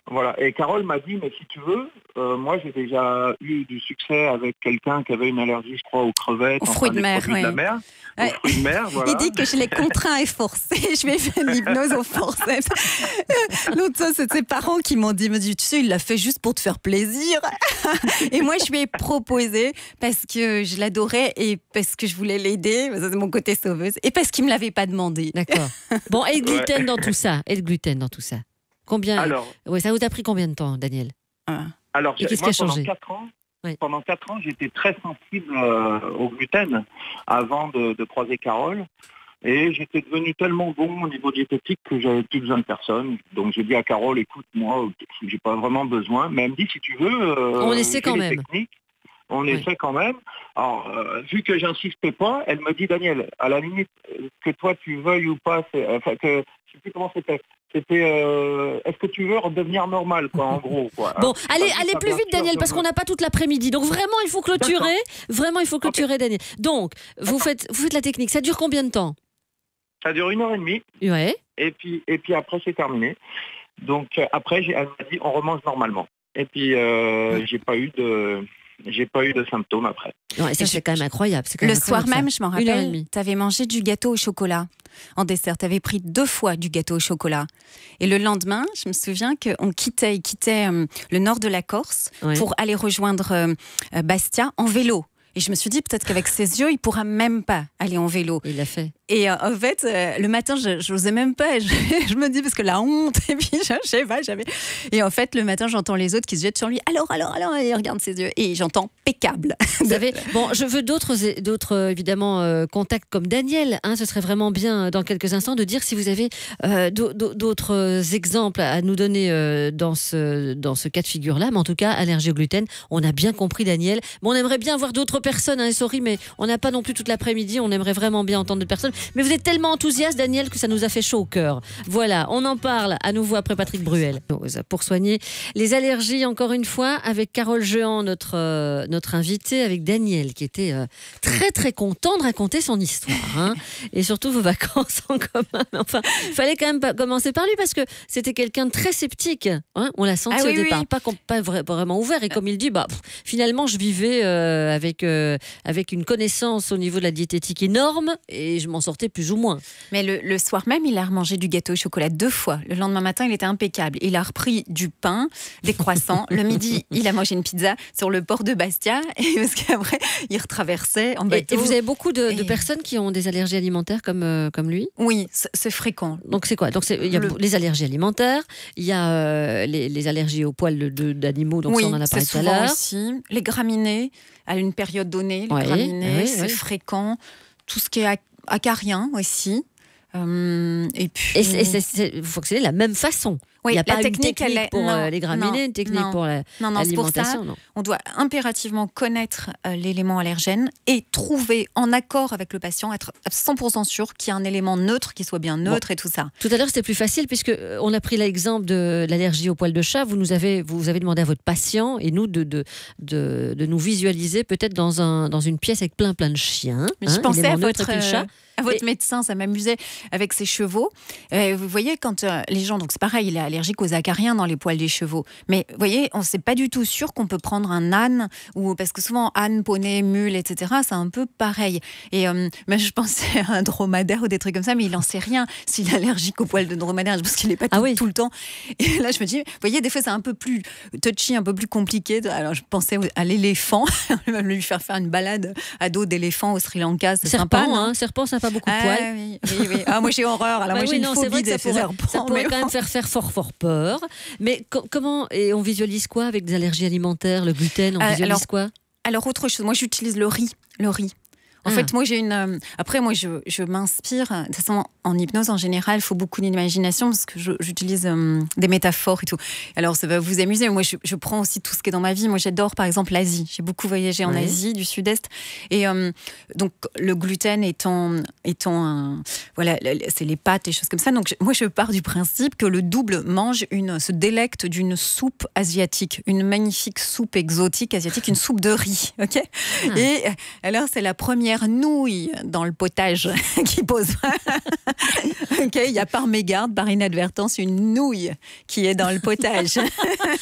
S7: Voilà. Et Carole m'a dit, mais si tu veux, moi j'ai déjà eu du succès avec quelqu'un qui avait une allergie, je crois, aux crevettes,
S3: aux fruits de mer,
S7: de la mer. aux fruits de mer. Voilà.
S3: Il dit que je l'ai contraint et forcé. Je lui ai fait l'hypnose au forceps. L'autre, ça, c'est ses parents qui m'ont dit, tu sais, il l'a fait juste pour te faire plaisir. Et moi, je lui ai proposé parce que je l'adorais et parce que je voulais l'aider. Ça, c'est mon côté sauveuse. Et parce qu'il ne me l'avait pas demandé.
S1: D'accord. Bon, et le gluten dans tout ça. Et le gluten dans tout ça. Combien
S7: Alors,
S1: ça vous a pris combien de temps, Daniel?
S7: alors
S1: Et qu'est-ce
S7: moi,
S1: qui a changé?
S7: pendant 4 ans, j'étais très sensible au gluten avant de croiser Carole. Et j'étais devenu tellement bon au niveau diététique que j'avais plus besoin de personne. Donc j'ai dit à Carole, écoute, moi, j'ai pas vraiment besoin. Mais elle me dit, si tu veux,
S1: on essaie quand même.
S7: On essaie quand même. Alors, vu que j'insistais pas, elle me dit, Daniel, à la limite, que toi tu veuilles ou pas, je sais plus comment c'était. C'était, est-ce que tu veux redevenir normal, quoi, en gros, quoi.
S1: Bon, allez plus vite, Daniel, parce qu'on n'a pas toute l'après-midi. Donc vraiment, il faut clôturer. D'accord. Vraiment, il faut clôturer, okay. Daniel. Donc, vous faites la technique. Ça dure combien de temps?
S7: Ça dure 1h30.
S1: Ouais.
S7: Et puis après, c'est terminé. Donc, après, elle m'a dit, on remange normalement. Et puis, j'ai pas eu de symptômes après.
S1: Ouais, ça, c'est quand même incroyable.
S3: Le soir même, je m'en rappelle, tu avais mangé du gâteau au chocolat en dessert. Tu avais pris 2 fois du gâteau au chocolat. Et le lendemain, je me souviens qu'on quittait le nord de la Corse pour aller rejoindre Bastia en vélo. Et je me suis dit, peut-être qu'avec ses yeux, il ne pourra même pas aller en vélo.
S1: Il l'a fait.
S3: Et en fait, le matin, je n'osais même pas. Je me dis, parce que la honte, et puis je sais pas, j'avais... Et en fait, le matin, j'entends les autres qui se jettent sur lui. Alors, et il regarde ses yeux. Et j'entends pécable.
S1: Vous savez, bon, je veux d'autres évidemment, contacts comme Daniel. Hein, ce serait vraiment bien, dans quelques instants, de dire si vous avez d'autres exemples à nous donner dans ce cas de figure-là. Mais en tout cas, allergie au gluten, on a bien compris, Daniel. Mais on aimerait bien voir d'autres personnes. Hein, sorry, mais on n'a pas non plus toute l'après-midi. On aimerait vraiment bien entendre d'autres personnes. Mais vous êtes tellement enthousiaste, Daniel, que ça nous a fait chaud au cœur. Voilà, on en parle à nouveau après Patrick Bruel. Pour soigner les allergies, encore une fois, avec Carole Jehan, notre invitée, avec Daniel, qui était très très content de raconter son histoire. Hein, et surtout vos vacances en commun. Mais enfin, il fallait quand même commencer par lui, parce que c'était quelqu'un de très sceptique. Hein, on l'a senti au départ, pas vraiment ouvert. Et comme il dit, finalement, je vivais avec une connaissance au niveau de la diététique énorme, et je m'en sortais plus ou moins.
S3: Mais le soir même, il a remangé du gâteau au chocolat 2 fois. Le lendemain matin, il était impeccable. Il a repris du pain, des croissants. Le midi, il a mangé une pizza sur le port de Bastia. Et parce qu'après, il retraversait en bateau.
S1: Et vous avez beaucoup de personnes qui ont des allergies alimentaires comme lui?
S3: Oui, c'est fréquent.
S1: Donc c'est quoi? Donc il y a les allergies alimentaires, il y a les allergies aux poils d'animaux, donc ça on en a parlé tout à l'heure.
S3: Aussi. Les graminées, à une période donnée, les graminées, c'est fréquent. Tout ce qui est acarien aussi. Et puis...
S1: vous fonctionnez de la même façon.
S3: Oui,
S1: il n'y a pas
S3: technique,
S1: une technique pour les graminées, une technique pour l'alimentation.
S3: Non. On doit impérativement connaître l'élément allergène et trouver en accord avec le patient, être à 100% sûr qu'il y a un élément neutre, qui soit bien neutre et tout ça.
S1: Tout à l'heure, c'était plus facile puisque on a pris l'exemple de l'allergie au poil de chat. Vous avez demandé à votre patient et nous de nous visualiser peut-être dans une pièce avec plein de chiens.
S3: Mais je pensais à votre médecin, ça m'amusait avec ses chevaux. Vous voyez, quand les gens, donc c'est pareil, il est allergique aux acariens dans les poils des chevaux. Mais vous voyez, on ne sait pas du tout sûr qu'on peut prendre un âne, parce que souvent âne, poney, mule, etc., c'est un peu pareil. Et je pensais à un dromadaire ou des trucs comme ça, mais il n'en sait rien s'il est allergique aux poils de dromadaire, parce qu'il n'est pas tout le temps. Et là, je me dis, vous voyez, des fois c'est un peu plus touchy, un peu plus compliqué. Alors je pensais à l'éléphant, lui faire une balade à dos d'éléphant au Sri Lanka, c'est sympa.
S1: Serpent, ça n'a pas beaucoup de poils.
S3: Oui. Ah, moi j'ai horreur. Alors moi j'ai une phobie des serpents.
S1: Ça pourrait quand même faire fort peur. Mais comment, et on visualise quoi avec des allergies alimentaires, le gluten, on visualise quoi? Alors
S3: autre chose, moi j'utilise le riz. En fait, moi, j'ai une. Après, moi, je m'inspire. De toute façon, en hypnose, en général, il faut beaucoup d'imagination parce que j'utilise des métaphores et tout. Alors, ça va vous amuser. Moi, je prends aussi tout ce qui est dans ma vie. Moi, j'adore, par exemple, l'Asie. J'ai beaucoup voyagé en Asie, du Sud-Est. Et donc, le gluten étant voilà, c'est les pâtes et choses comme ça. Donc, moi, je pars du principe que le double se délecte d'une soupe asiatique, une magnifique soupe exotique asiatique, une soupe de riz. Ok. Et alors, c'est la première première nouille dans le potage qui pose. Ok, il y a par mégarde, par inadvertance, une nouille qui est dans le potage.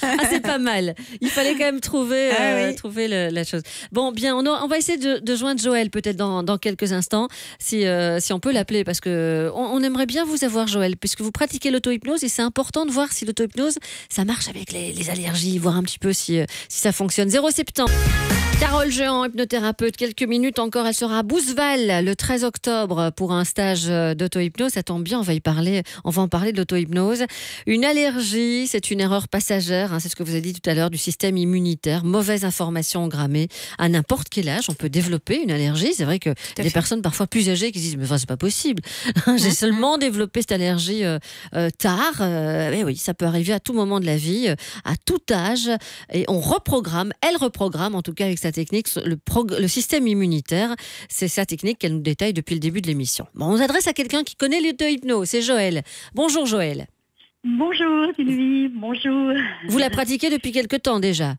S1: Ah, c'est pas mal. Il fallait quand même trouver, trouver la chose. Bon, bien, on va essayer de joindre Joël peut-être dans quelques instants, si on peut l'appeler, parce que on aimerait bien vous avoir, Joël, puisque vous pratiquez l'auto-hypnose et c'est important de voir si l'auto-hypnose, ça marche avec les allergies, voir un petit peu si ça fonctionne. 070. Carole Jehan, hypnothérapeute, quelques minutes encore, elle sera à Bouzeval le 13 octobre pour un stage d'auto-hypnose. Ça tombe bien, on va en parler de l'auto-hypnose. Une allergie, c'est une erreur passagère, c'est ce que vous avez dit tout à l'heure, du système immunitaire. Mauvaise information engrammée. À n'importe quel âge, on peut développer une allergie. C'est vrai que des personnes parfois plus âgées qui se disent, mais c'est pas possible. J'ai seulement développé cette allergie tard. Mais oui, ça peut arriver à tout moment de la vie, à tout âge. Et elle reprogramme en tout cas avec sa technique, le système immunitaire. C'est sa technique qu'elle nous détaille depuis le début de l'émission. Bon, on s'adresse à quelqu'un qui connaît l'auto-hypnose, c'est Joël. Bonjour Joël.
S8: Bonjour Sylvie, bonjour.
S1: Vous la pratiquez depuis quelque temps déjà?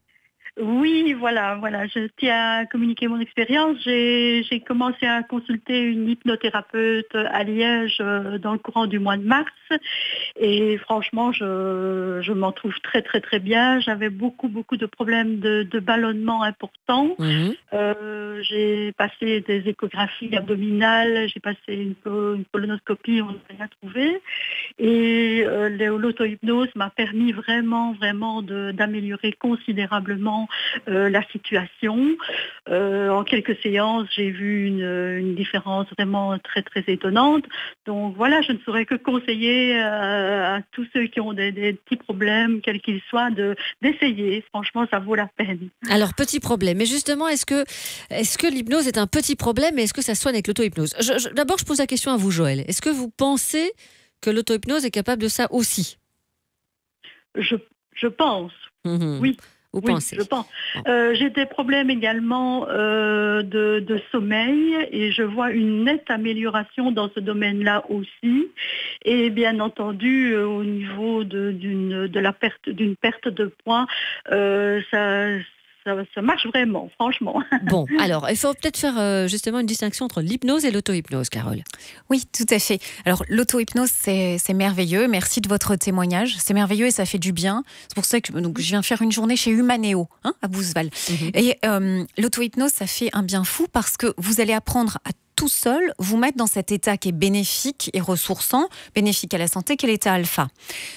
S8: Oui, voilà, je tiens à communiquer mon expérience. J'ai commencé à consulter une hypnothérapeute à Liège dans le courant du mois de mars et franchement, je m'en trouve très très très bien. J'avais beaucoup de problèmes de ballonnement importants. J'ai passé des échographies abdominales, j'ai passé une colonoscopie, on n'a rien trouvé. Et l'auto-hypnose m'a permis vraiment d'améliorer considérablement la situation. En quelques séances, j'ai vu une différence vraiment très très étonnante. Donc voilà, je ne saurais que conseiller à tous ceux qui ont des petits problèmes, quels qu'ils soient, d'essayer. Franchement, ça vaut la peine.
S1: Alors, petit problème. Mais justement, est-ce que l'hypnose est un petit problème et est-ce que ça soigne avec l'auto-hypnose? D'abord, je pose la question à vous, Joël. Est-ce que vous pensez que l'auto-hypnose est capable de ça aussi?
S8: Je pense, oui.
S1: Vous pensez?
S8: Je pense. J'ai des problèmes également de sommeil et je vois une nette amélioration dans ce domaine-là aussi. Et bien entendu, au niveau d'une perte de poids, ça marche vraiment, franchement.
S1: Bon, alors, il faut peut-être faire justement une distinction entre l'hypnose et l'auto-hypnose, Carole.
S3: Oui, tout à fait. Alors, l'auto-hypnose, c'est merveilleux. Merci de votre témoignage. C'est merveilleux et ça fait du bien. C'est pour ça que je viens faire une journée chez Humanéo, à Bouzeval. Et l'auto-hypnose, ça fait un bien fou parce que vous allez apprendre à tout seul vous mettre dans cet état qui est bénéfique et ressourçant, bénéfique à la santé, qui est l'état alpha.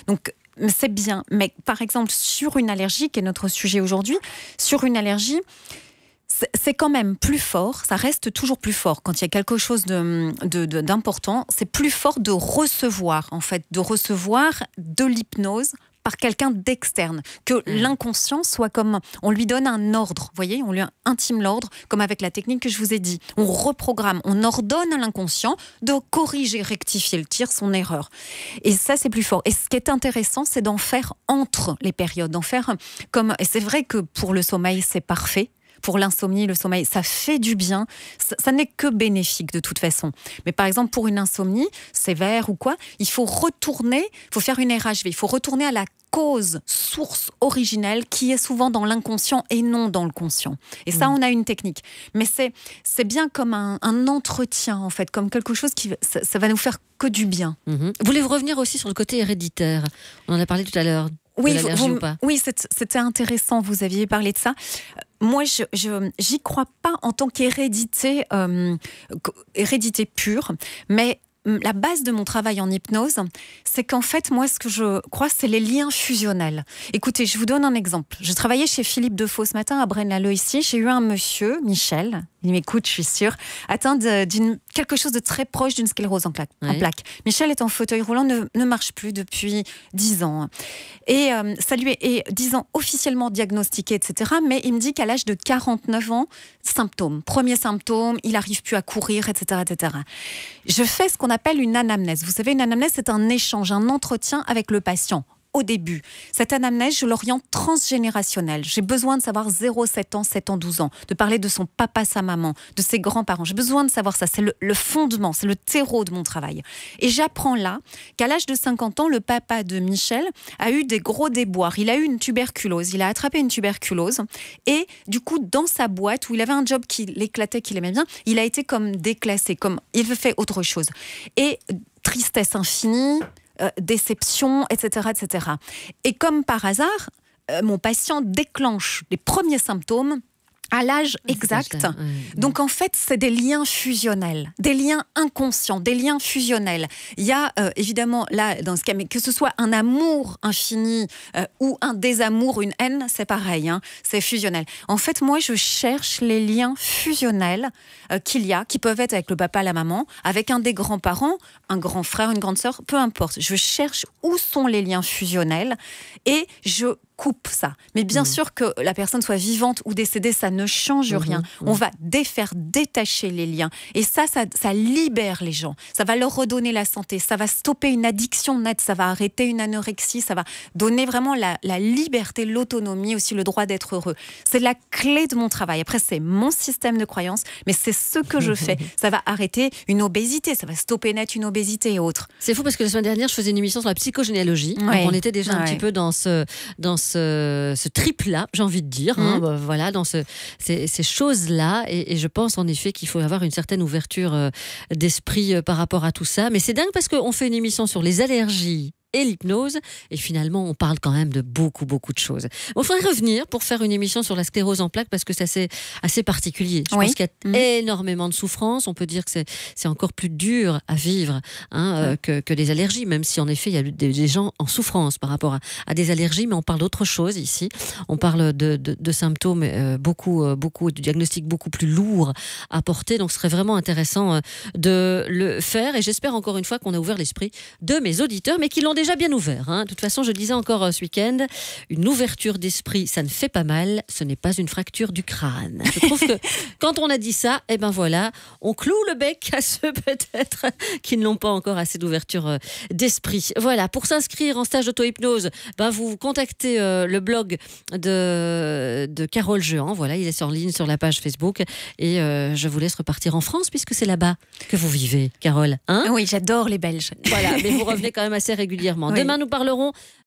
S3: Donc, c'est bien, mais par exemple sur une allergie, qui est notre sujet aujourd'hui, sur une allergie, c'est quand même plus fort, ça reste toujours plus fort quand il y a quelque chose d'important, c'est plus fort de recevoir de l'hypnose par quelqu'un d'externe, que l'inconscient soit comme, on lui donne un ordre, vous voyez, on lui intime l'ordre, comme avec la technique que je vous ai dit. On reprogramme, on ordonne à l'inconscient de corriger, rectifier le tir, son erreur. Et ça, c'est plus fort. Et ce qui est intéressant, c'est d'en faire entre les périodes, d'en faire comme, et c'est vrai que pour le sommeil, c'est parfait. Pour l'insomnie, le sommeil, ça fait du bien. Ça n'est que bénéfique de toute façon. Mais par exemple, pour une insomnie sévère ou quoi, il faut faire une RHV, il faut retourner à la cause, source originelle qui est souvent dans l'inconscient et non dans le conscient. Et ça, on a une technique. Mais c'est bien comme un entretien, en fait, comme quelque chose ça va nous faire que du bien.
S1: Voulez-vous revenir aussi sur le côté héréditaire? On en a parlé tout à l'heure.
S3: Oui, c'était intéressant, vous aviez parlé de ça. Moi, j'y crois pas en tant qu'hérédité pure, mais la base de mon travail en hypnose, c'est qu'en fait, moi, ce que je crois, c'est les liens fusionnels. Écoutez, je vous donne un exemple. Je travaillais chez Philippe Defoe ce matin à Braine-l'Alleud ici. J'ai eu un monsieur, Michel, il m'écoute, je suis sûre, atteint quelque chose de très proche d'une sclérose en plaques. Michel est en fauteuil roulant, ne marche plus depuis 10 ans. Et ça lui est 10 ans officiellement diagnostiqué, etc. Mais il me dit qu'à l'âge de 49 ans, premier symptôme, il n'arrive plus à courir, etc., etc. Je fais ce qu'on appelle une anamnèse. Vous savez, une anamnèse, c'est un échange, un entretien avec le patient. au début. Cette anamnèse, je l'oriente transgénérationnelle. J'ai besoin de savoir 0, 7 ans, 7 ans, 12 ans, de parler de son papa, sa maman, de ses grands-parents. J'ai besoin de savoir ça. C'est le fondement, c'est le terreau de mon travail. Et j'apprends là qu'à l'âge de 50 ans, le papa de Michel a eu des gros déboires. Il a eu une tuberculose. Il a attrapé une tuberculose. Et du coup, dans sa boîte, où il avait un job qui l'éclatait, qu'il aimait bien, il a été comme déclassé, comme il veut faire autre chose. Et tristesse infinie, déception, etc., etc. Et comme par hasard, mon patient déclenche les premiers symptômes à l'âge exact. Donc en fait, c'est des liens fusionnels, des liens inconscients, des liens fusionnels. Il y a évidemment là, dans ce cas, mais que ce soit un amour infini ou un désamour, une haine, c'est pareil, hein, c'est fusionnel. En fait, moi, je cherche les liens fusionnels qu'il y a, qui peuvent être avec le papa, la maman, avec un des grands-parents, un grand frère, une grande sœur, peu importe. Je cherche où sont les liens fusionnels et je coupe ça. Mais bien sûr que la personne soit vivante ou décédée, ça ne change rien. On va détacher les liens. Et ça libère les gens. Ça va leur redonner la santé. Ça va stopper une addiction nette. Ça va arrêter une anorexie. Ça va donner vraiment la liberté, l'autonomie, aussi le droit d'être heureux. C'est la clé de mon travail. Après, c'est mon système de croyance, mais c'est ce que je fais. Ça va arrêter une obésité. Ça va stopper net une obésité et autres.
S1: C'est fou parce que la semaine dernière, je faisais une émission sur la psychogénéalogie. Ouais. Donc on était déjà un petit peu dans ce trip-là, j'ai envie de dire, voilà, dans ces choses-là. Et je pense en effet qu'il faut avoir une certaine ouverture d'esprit par rapport à tout ça. Mais c'est dingue parce qu'on fait une émission sur les allergies et l'hypnose, et finalement on parle quand même de beaucoup de choses. Il faudrait revenir pour faire une émission sur la sclérose en plaques parce que c'est assez particulier. Je pense qu'il y a énormément de souffrance. On peut dire que c'est encore plus dur à vivre que les allergies, même si en effet il y a des gens en souffrance par rapport à des allergies, mais on parle d'autre chose ici. On parle de symptômes beaucoup de diagnostics beaucoup plus lourds à porter, donc ce serait vraiment intéressant de le faire, et j'espère encore une fois qu'on a ouvert l'esprit de mes auditeurs, mais qui l'ont déjà bien ouvert. De toute façon, je disais encore ce week-end, une ouverture d'esprit, ça ne fait pas mal, ce n'est pas une fracture du crâne. Je trouve que quand on a dit ça, voilà, on cloue le bec à ceux peut-être qui n'ont pas encore assez d'ouverture d'esprit. Voilà, pour s'inscrire en stage d'auto-hypnose, vous contactez le blog de Carole Jehan. Voilà, il est en ligne sur la page Facebook, et je vous laisse repartir en France puisque c'est là-bas que vous vivez, Carole.
S3: Oui, j'adore les Belges.
S1: Voilà, mais vous revenez quand même assez régulièrement. Oui. Demain, nous parlerons